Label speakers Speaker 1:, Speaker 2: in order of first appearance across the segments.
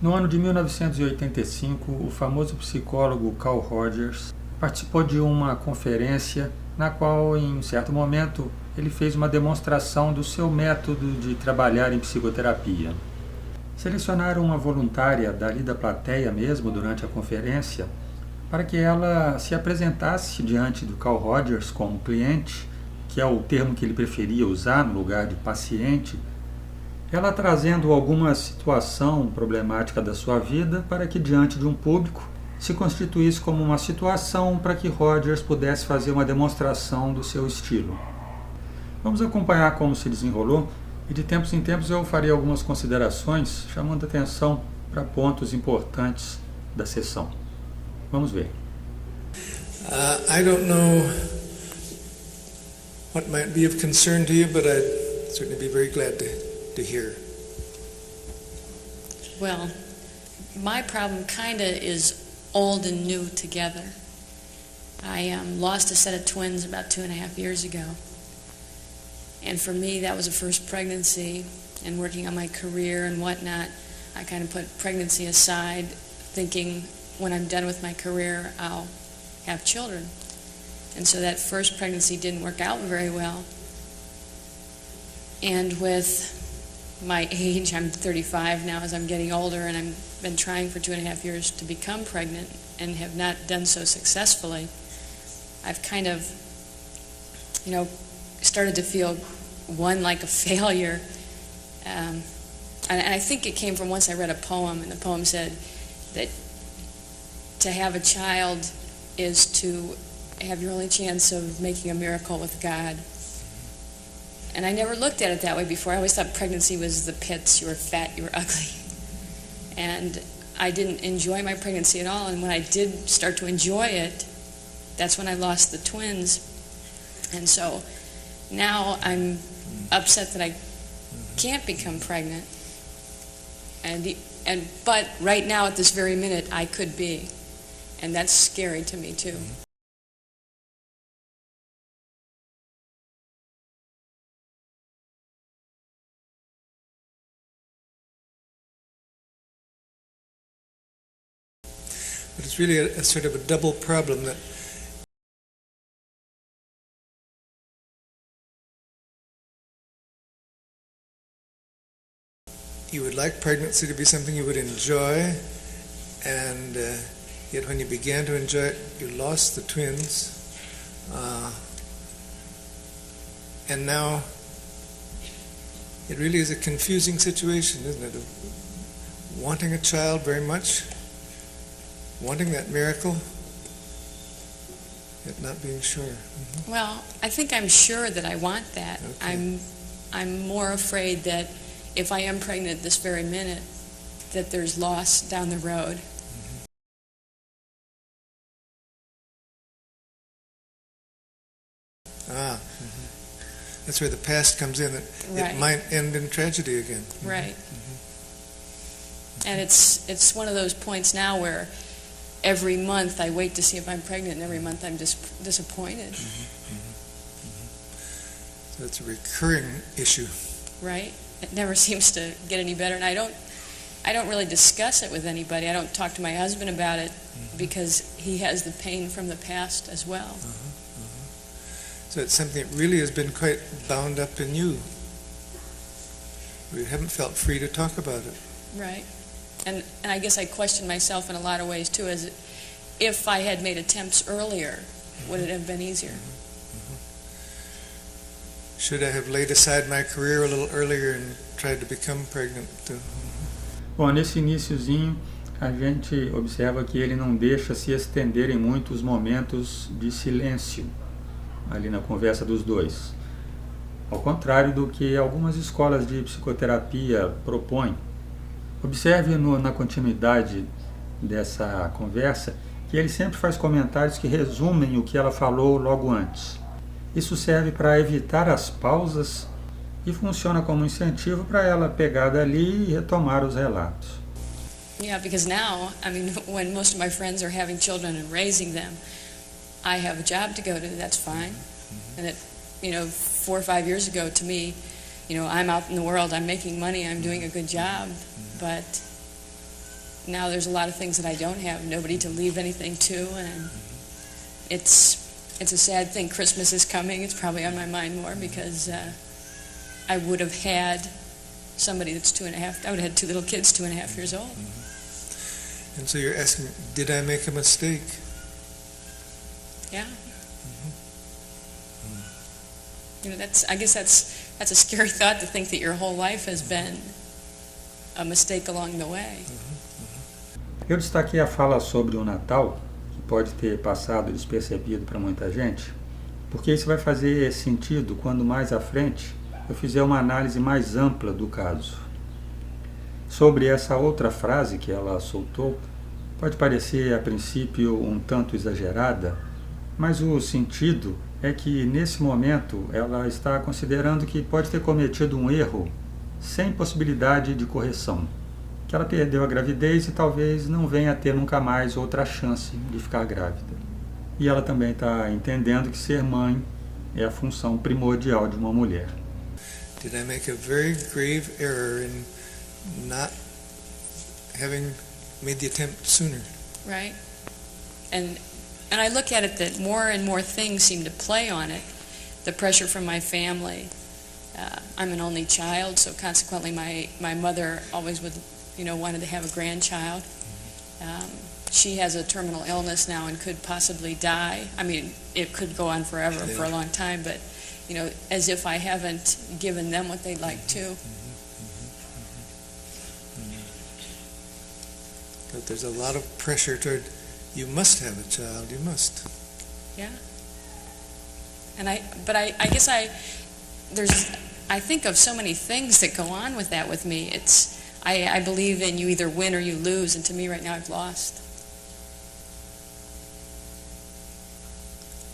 Speaker 1: No ano de 1985, o famoso psicólogo Carl Rogers participou de uma conferência na qual, em um certo momento, ele fez uma demonstração do seu método de trabalhar em psicoterapia. Selecionaram uma voluntária dali da plateia mesmo durante a conferência para que ela se apresentasse diante do Carl Rogers como cliente, que é o termo que ele preferia usar no lugar de paciente, ela trazendo alguma situação problemática da sua vida para que diante de um público se constituísse como uma situação para que Rogers pudesse fazer uma demonstração do seu estilo. Vamos acompanhar como se desenrolou e de tempos em tempos eu farei algumas considerações chamando atenção para pontos importantes da sessão. Vamos ver.
Speaker 2: I don't know what might be of concern to you, but I'd certainly be very glad to hear.
Speaker 3: Well, my problem kind of is old and new together. I lost a set of twins about 2.5 years ago. And for me, that was a first pregnancy, and working on my career and whatnot, I kind of put pregnancy aside, thinking when I'm done with my career, I'll have children. And so that first pregnancy didn't work out very well. And with my age, I'm 35 now as I'm getting older, and I've been trying for 2.5 years to become pregnant and have not done so successfully. I've kind of, started to feel, like a failure. And I think it came from once I read a poem, and the poem said that to have a child is to have your only chance of making a miracle with God. And I never looked at it that way before. I always thought pregnancy was the pits. You were fat, you were ugly. And I didn't enjoy my pregnancy at all. And when I did start to enjoy it, that's when I lost the twins. And so now I'm upset that I can't become pregnant. But right now at this very minute, I could be. And that's scary to me too.
Speaker 2: But it's really a sort of a double problem that you would like pregnancy to be something you would enjoy, and yet when you began to enjoy it, you lost the twins. And now it really is a confusing situation, isn't it? Of wanting a child very much, wanting that miracle, yet not being sure. Mm-hmm.
Speaker 3: Well, I think I'm sure that I want that.
Speaker 2: Okay.
Speaker 3: I'm more afraid that if I am pregnant this very minute, that there's loss down the road.
Speaker 2: That's where the past comes in.
Speaker 3: Right.
Speaker 2: It might end in tragedy again. Mm-hmm.
Speaker 3: Right. And it's one of those points now where every month I wait to see if I'm pregnant, and every month I'm just disappointed.
Speaker 2: So it's a recurring issue.
Speaker 3: Right? It never seems to get any better, and I don't really discuss it with anybody. I don't talk to my husband about it because he has the pain from the past as well.
Speaker 2: So it's something that really has been quite bound up in you. We haven't felt free to talk about it.
Speaker 3: Right. And I guess I question myself in a lot of ways too, as if I had made attempts earlier, would it have been easier?
Speaker 2: Should I have laid aside my career a little earlier and tried to become pregnant?
Speaker 1: Bom, nesse iniciozinho a gente observa que ele não deixa se estenderem muito os momentos de silêncio ali na conversa dos dois. Ao contrário do que algumas escolas de psicoterapia propõem. Observe na continuidade dessa conversa que ele sempre faz comentários que resumem o que ela falou logo antes. Isso serve para evitar as pausas e funciona como incentivo para ela pegar dali e retomar os relatos.
Speaker 3: Yeah, because now, when most of my friends are having children and raising them, I have a job to go to, that's fine. And 4 or 5 years ago, to me, I'm out in the world, I'm making money, I'm doing a good job, but now there's a lot of things that I don't have, nobody to leave anything to, and it's a sad thing. Christmas is coming. It's probably on my mind more because I would have had somebody that's 2.5. I would have had 2 little kids, 2.5 years old.
Speaker 2: And so you're asking, did I make a mistake?
Speaker 3: Yeah. You know, I guess that's a scary thought, to think that your whole life has been a mistake along the way.
Speaker 1: Eu destaquei a fala sobre o Natal, que pode ter passado despercebido para muita gente, porque isso vai fazer sentido quando mais à frente eu fizer uma análise mais ampla do caso. Sobre essa outra frase que ela soltou, pode parecer a princípio um tanto exagerada, mas o sentido é que nesse momento ela está considerando que pode ter cometido um erro sem possibilidade de correção, que ela perdeu a gravidez e talvez não venha a ter nunca mais outra chance de ficar grávida. E ela também está entendendo que ser mãe é a função primordial de uma mulher.
Speaker 2: Did I make a very grave error in not having made the attempt sooner?
Speaker 3: Right? And I look at it that more and more things seem to play on it. The pressure from my family. I'm an only child, so consequently my mother always wanted to have a grandchild. She has a terminal illness now and could possibly die. I mean, it could go on forever, for a long time, but as if I haven't given them what they'd like to.
Speaker 2: But there's a lot of pressure toward, you must have a child, you must.
Speaker 3: Yeah. But I guess I think of so many things that go on with that with me. I believe in you either win or you lose, and to me right now I've lost.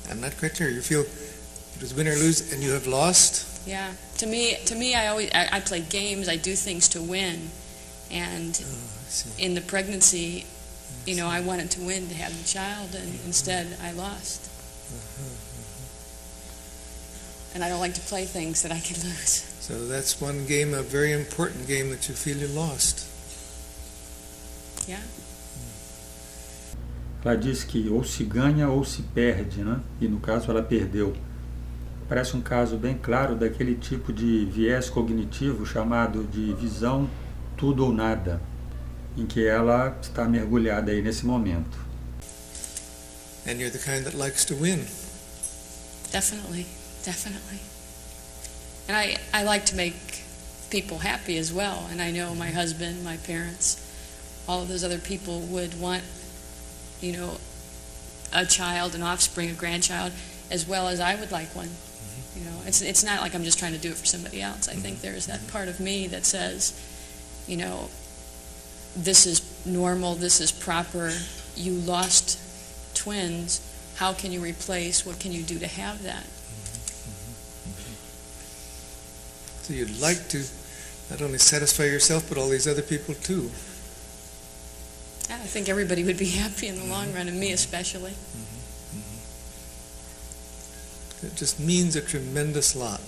Speaker 2: I'm not quite sure. You feel it was win or lose and you have lost?
Speaker 3: Yeah. To me I play games, I do things to win. And in the pregnancy, I wanted to win to have the child, and instead I lost. And I don't like to play things that I could lose.
Speaker 2: So that's one game, a very important game that you feel you lost.
Speaker 3: Yeah.
Speaker 1: Ela diz que ou se ganha ou se perde, né? E no caso ela perdeu. Parece um caso bem claro daquele tipo de viés cognitivo chamado de visão tudo ou nada, em que ela está mergulhada aí nesse momento.
Speaker 2: And you're the kind that likes to win.
Speaker 3: Definitely. And I like to make people happy as well, and I know my husband, my parents, all of those other people would want, a child, an offspring, a grandchild, as well as I would like one. It's not like I'm just trying to do it for somebody else. I think there's that part of me that says, this is normal, this is proper, you lost twins, how can you replace, what can you do to have that?
Speaker 2: So you'd like to not only satisfy yourself, but all these other people too.
Speaker 3: Yeah, I think everybody would be happy in the long run, and me especially.
Speaker 2: It just means a tremendous lot.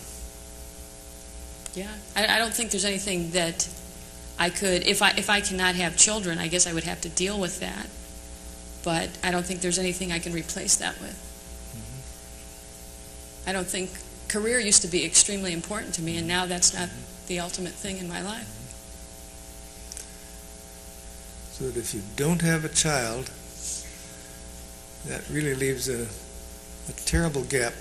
Speaker 3: Yeah, I don't think there's anything that I could, if I cannot have children, I guess I would have to deal with that. But I don't think there's anything I can replace that with. I don't think, career used to be extremely important to me, and now that's not the ultimate thing in my life.
Speaker 2: So that if you don't have a child, that really leaves a terrible gap.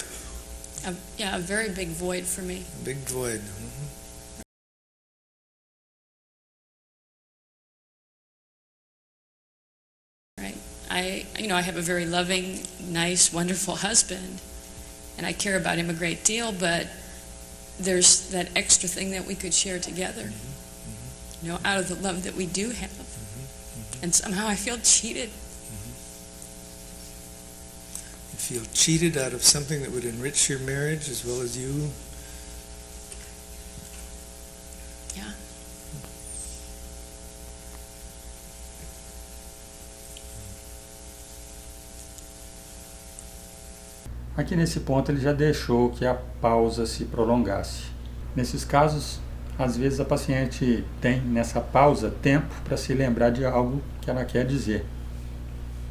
Speaker 3: A very big void for me.
Speaker 2: A big void.
Speaker 3: Right. I have a very loving, nice, wonderful husband, and I care about him a great deal, but there's that extra thing that we could share together, out of the love that we do have. And somehow I feel cheated.
Speaker 2: You feel cheated out of something that would enrich your marriage as well as you?
Speaker 3: Yeah.
Speaker 1: Aqui nesse ponto ele já deixou que a pausa se prolongasse. Nesses casos, Às vezes a paciente tem nessa pausa tempo para se lembrar de algo que ela quer dizer.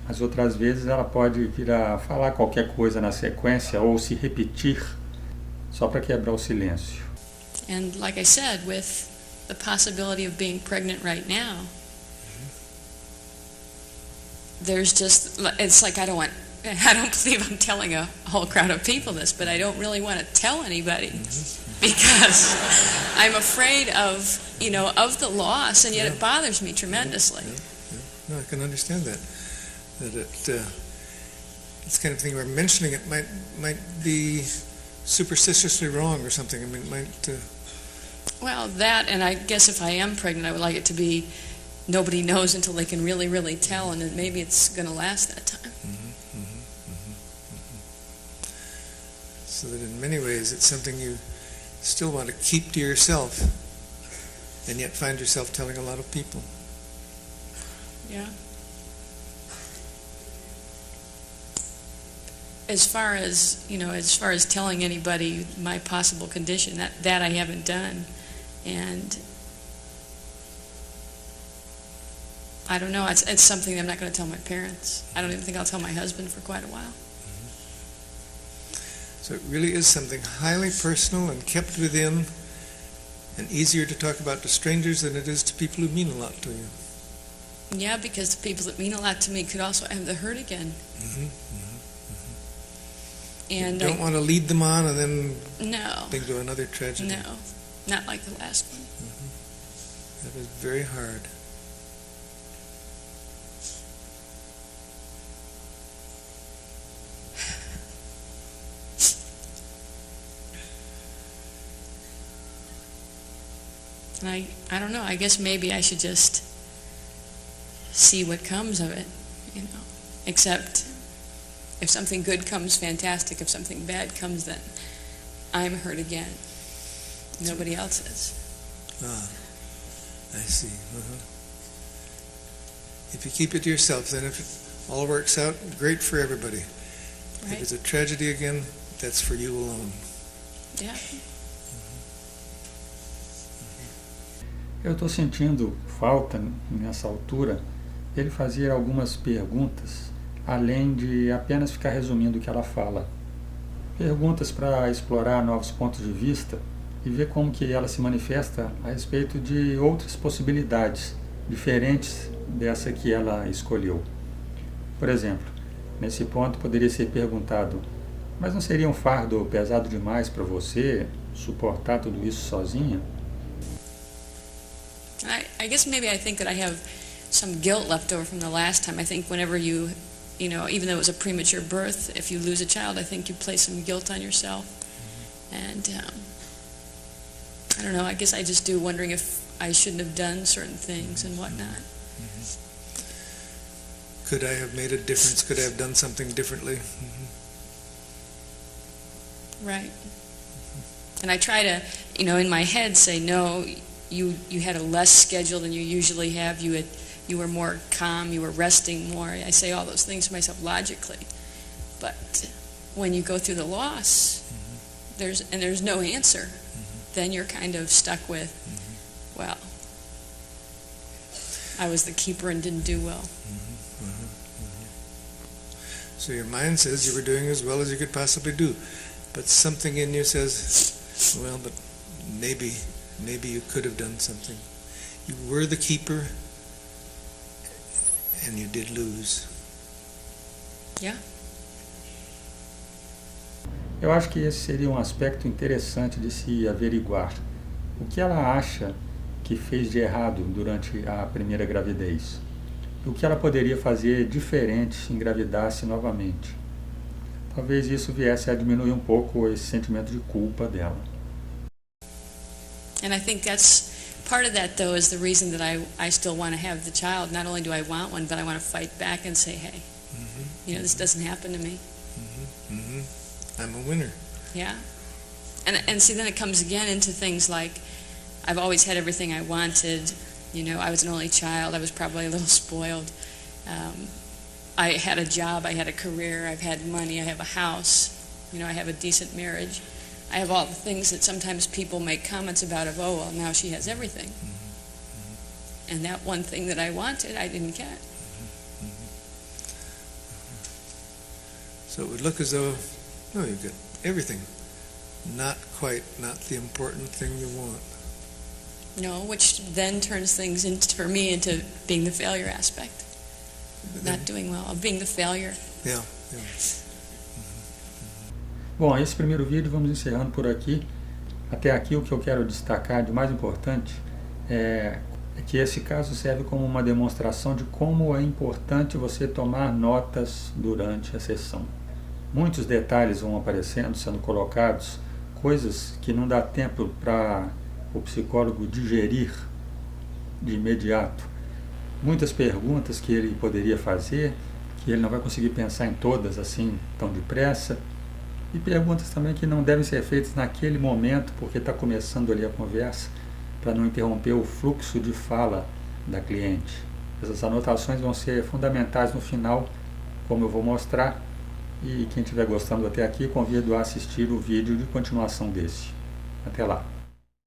Speaker 1: Mas outras vezes ela pode vir a falar qualquer coisa na sequência ou se repetir só para quebrar o silêncio.
Speaker 3: And like I said, with the possibility of being pregnant right now, there's just, it's like I don't believe I'm telling a whole crowd of people this, but I don't really want to tell anybody because I'm afraid of, of the loss, and yet it bothers me tremendously.
Speaker 2: No, I can understand that. That it's kind of thing where mentioning it might be superstitiously wrong or something. I mean, it might.
Speaker 3: Well, that, and I guess if I am pregnant, I would like it to be nobody knows until they can really, really tell, and then maybe it's going to last that time.
Speaker 2: So that in many ways it's something you still want to keep to yourself, and yet find yourself telling a lot of people.
Speaker 3: Yeah. As far as telling anybody my possible condition, that I haven't done, and I don't know. It's something I'm not going to tell my parents. I don't even think I'll tell my husband for quite a while.
Speaker 2: So it really is something highly personal and kept within, and easier to talk about to strangers than it is to people who mean a lot to you.
Speaker 3: Yeah, because the people that mean a lot to me could also have the hurt again. And
Speaker 2: you don't want to lead them on and then
Speaker 3: no,
Speaker 2: think to another tragedy.
Speaker 3: No, not like the last one.
Speaker 2: That is very hard.
Speaker 3: And I don't know, I guess maybe I should just see what comes of it, except if something good comes, fantastic. If something bad comes, then I'm hurt again. Nobody else is.
Speaker 2: I see. If you keep it to yourself, then if it all works out, great for everybody.
Speaker 3: Right.
Speaker 2: If it's a tragedy again, that's for you alone.
Speaker 3: Yeah.
Speaker 1: Eu estou sentindo falta, nessa altura, dele fazer algumas perguntas, além de apenas ficar resumindo o que ela fala. Perguntas para explorar novos pontos de vista e ver como que ela se manifesta a respeito de outras possibilidades, diferentes dessa que ela escolheu. Por exemplo, nesse ponto poderia ser perguntado: mas não seria um fardo pesado demais para você suportar tudo isso sozinha?
Speaker 3: I guess maybe I think that I have some guilt left over from the last time. I think whenever you even though it was a premature birth, if you lose a child, I think you place some guilt on yourself. And I don't know, I guess I just do wondering if I shouldn't have done certain things and whatnot.
Speaker 2: Could I have made a difference? Could I have done something differently?
Speaker 3: Right. And I try to, in my head say, no, you had a less schedule than you usually have. You were more calm. You were resting more. I say all those things to myself logically, but when you go through the loss, there's no answer. Then you're kind of stuck with, well, I was the keeper and didn't do well.
Speaker 2: So your mind says you were doing as well as you could possibly do, but something in you says, well, but maybe you could have done something. You were the keeper, and you did lose.
Speaker 3: Yeah.
Speaker 1: Eu acho que esse seria um aspecto interessante de se averiguar. O que ela acha que fez de errado durante a primeira gravidez? O que ela poderia fazer diferente se engravidasse novamente? Talvez isso viesse a diminuir um pouco esse sentimento de culpa dela.
Speaker 3: And I think that's part of that, though, is the reason that I still want to have the child. Not only do I want one, but I want to fight back and say, hey, this doesn't happen to me.
Speaker 2: I'm a winner.
Speaker 3: Yeah. And see, then it comes again into things like, I've always had everything I wanted. I was an only child. I was probably a little spoiled. I had a job. I had a career. I've had money. I have a house. I have a decent marriage. I have all the things that sometimes people make comments about of, oh, well, now she has everything. And that one thing that I wanted, I didn't get.
Speaker 2: So it would look as though, no, you've got everything. Not the important thing you want.
Speaker 3: No, which then turns things for me into being the failure aspect. Not doing well, of being the failure.
Speaker 2: Yeah.
Speaker 1: Bom, esse primeiro vídeo vamos encerrando por aqui. Até aqui o que eu quero destacar de mais importante é que esse caso serve como uma demonstração de como é importante você tomar notas durante a sessão. Muitos detalhes vão aparecendo, sendo colocados, coisas que não dá tempo para o psicólogo digerir de imediato. Muitas perguntas que ele poderia fazer, que ele não vai conseguir pensar em todas assim tão depressa. E perguntas também que não devem ser feitas naquele momento, porque está começando ali a conversa, para não interromper o fluxo de fala da cliente. Essas anotações vão ser fundamentais no final, como eu vou mostrar, e quem estiver gostando até aqui, convido a assistir o vídeo de continuação desse. Até lá!